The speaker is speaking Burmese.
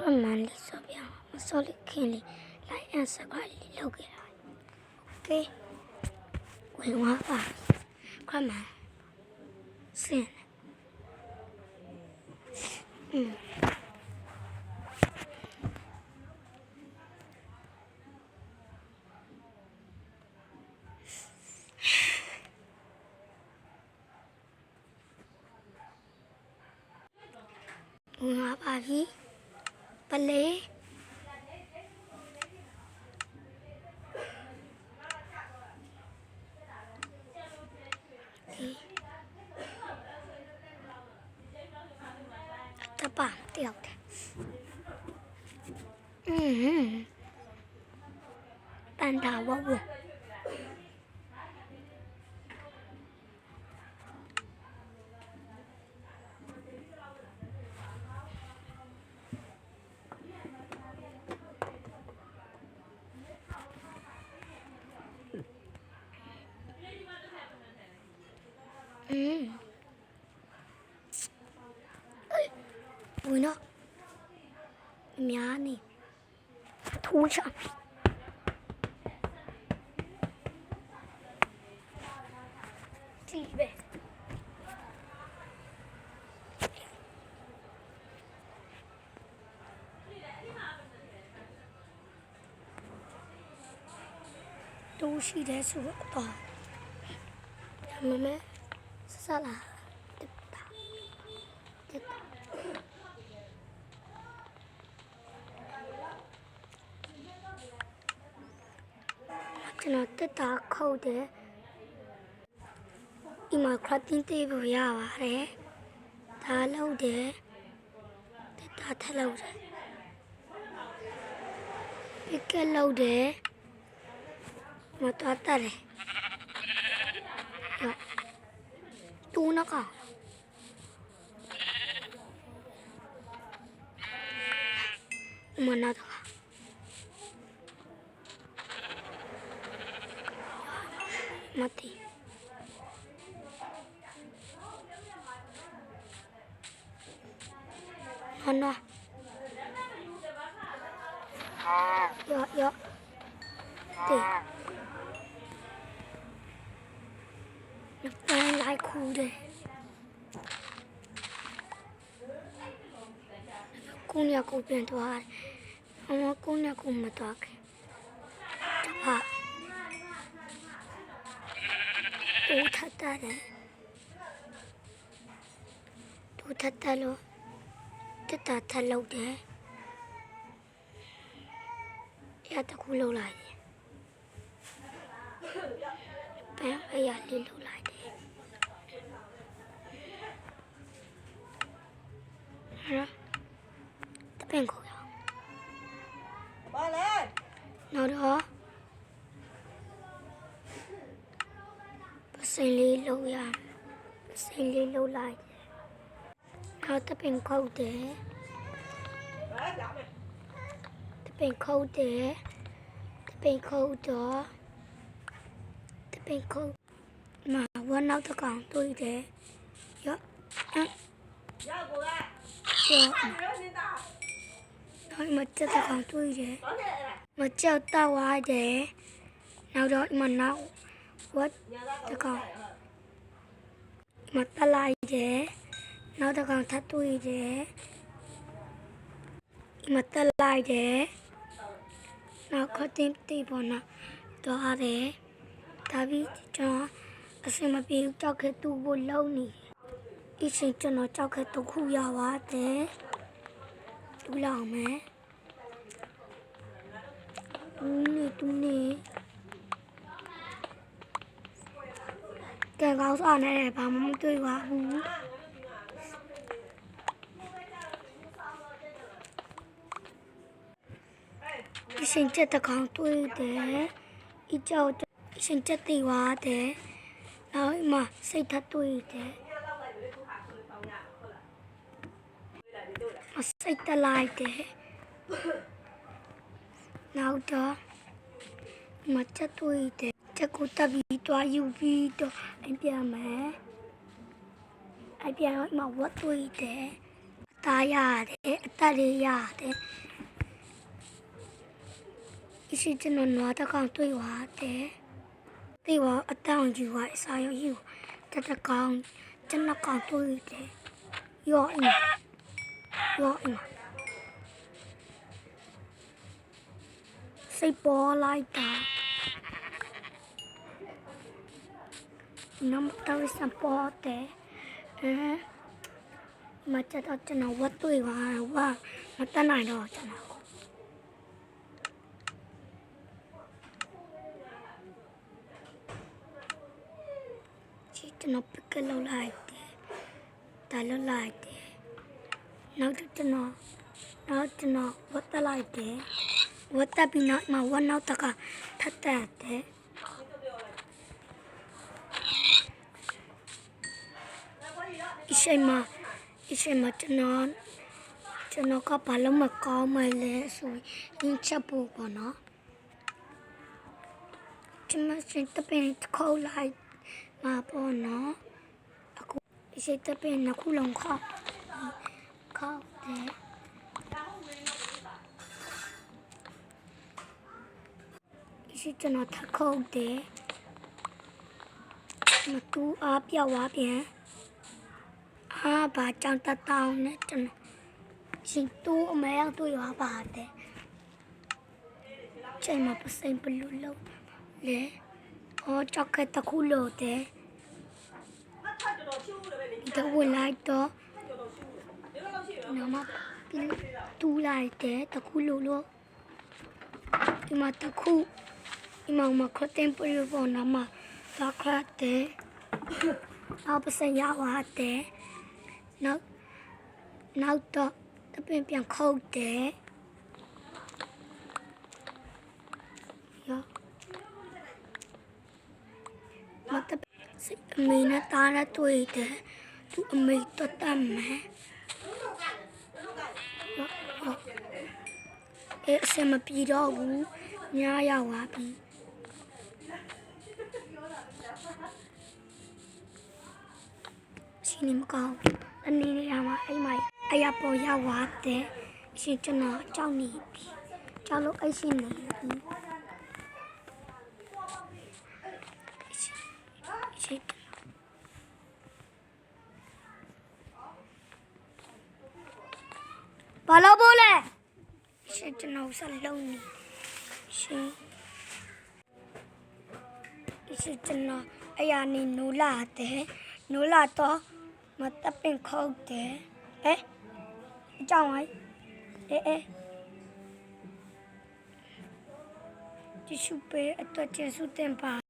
Cromman Sobia, Solid Kinley, like answer quietly, look at okay. We want back. Cromman. Sin. We want back. Ballet. The bomb dealt. Panda wobble. Ui nó mía này thu chậm gì vậy tu sĩ để sửa tỏ mà mẹ sao là tiếp nó tất cả khâu để mà khóa tin tê vừa vào đấy ta lâu để ta thay lâu rồi biết cái lâu để mà ta đây rồi tu nó còn mà nó thôi mati nó yo tì nó đang lại khu đây cô nhà cô biển thoại không cô nhà cô mà thoại chụp hạ tu thật ta đấy tu thật ta luôn tất cả thật lâu đấy ya ta khu lâu lại bé bây giờ lên lâu lại đấy hả ta bên khổ nó đó sinh lý lâu ya sinh lý lâu lại nó ta bên khâu để ta bên khâu để ta bên khâu đó ta bên khâu mà vẫn nào ta còn tôi để đó nói mà cho ta còn tôi để mà cho tao ai để nào đó mà nào quất ta còn mà ta lại để nào ta còn thắt tôi để mà ta lại để nào có thêm tí vào nào đó để ta biết cho xem mà biết cho cái tu vô lâu nè ít sinh cho nó cho cái tu khu giàu quá thế tu lòng mẹ tu nè cái gáo giò này bà mong tươi quá ít sinh chất ta còn tươi thế ít châu sinh chất tì quá thế đó mà sinh thật tươi thế mà sinh ta lại thế nào đó mà chất tươi thế chắc cô ta bị toa UV đó anh bia mẹ anh bia nói mà quá tươi thế သားရတယ်အသက်လေးရတယ်ဒီရှိကျွန်တော်နွားတစ်ကောင်တွေ့ပါတယ်တေးဝအတောင်ကြီးဝအစာရုပ်ယူတစ်ကောင်ကျွန်တော်ကောင်တွေ့တယ်ရောအင်းစိတ်ပေါ်လိုက်တာနမတော်စပေါ်တဲ့မချတော့ကျွန်တော်ဝတ်တွေ့ပါဝါမတနိုင်တော့ကျွန်တော်ချစ်ကျွန်တော်ပကလောက်လိုက်တယ်တာလောက်လိုက်တယ်နောက်ကျွန်တော်ဝတ်တက်လိုက်တယ်ဝတ်တက်ပြီးနောက်ဝတ်နောက်တကထပ်တက်တယ်အရှိမကျွန်တော်ကဘာလို့မကောင်းမလဲဆိုရင်ချက်ဖို့ပေါ့နော်ကျွန်မစိတ်တပင်ခေါ်လိုက်မှာပေါ့နော်အခုစိတ်တပင်နှစ်ခုလုံးခေါ်တယ်ရှိကျွန်တော်ထခုတ်တယ်မတူအားပြောက်သွားပြန်ဘာကြောင့်တောင်းနဲ့ကျွန်တော်ရှိတူအမဲရောက်တွေ့ရပါတယ်ချိန်မှာပစိန်ဘလူးလုံးလေကြောက်ကတခုလို့တဲ့ဒီဝင်လိုက်တော့နမတူလိုက်တဲ့တခုလို့ဒီမှာတခုဒီမှာခတ်ပရပေါ်နမသာခတ်တဲ့အပစရပါတယ်နောက်တော့တပင်ပြန်ခုတ်တယ်မတအမေနဲ့တားရတွေ့တယ်သူအမေတော့တမ်းမယ်အစမပြေတော့ဘူးညားရောက်သွားပြီရှင်မကောင်းအနေနဲ့ရမှာအဲ့မှာအရာပေါ်ရောက်သွားတယ်ရှင်ကျွန်တော်ကြောက်နေပြီကြောက်လို့အဲ့ရှင်နေပြီရှင်ဘာလို့ပို့လဲရှင်ကျွန်တော်ဆက်လုံးနေရှင်ကျွန်တော်အရာနေနိုးလာတော့မတပင်ခုတ်တယ်အကြောင်းဝိုင်းဒီရှုပ်ပဲအတွက်ကျေစုတင်ပါ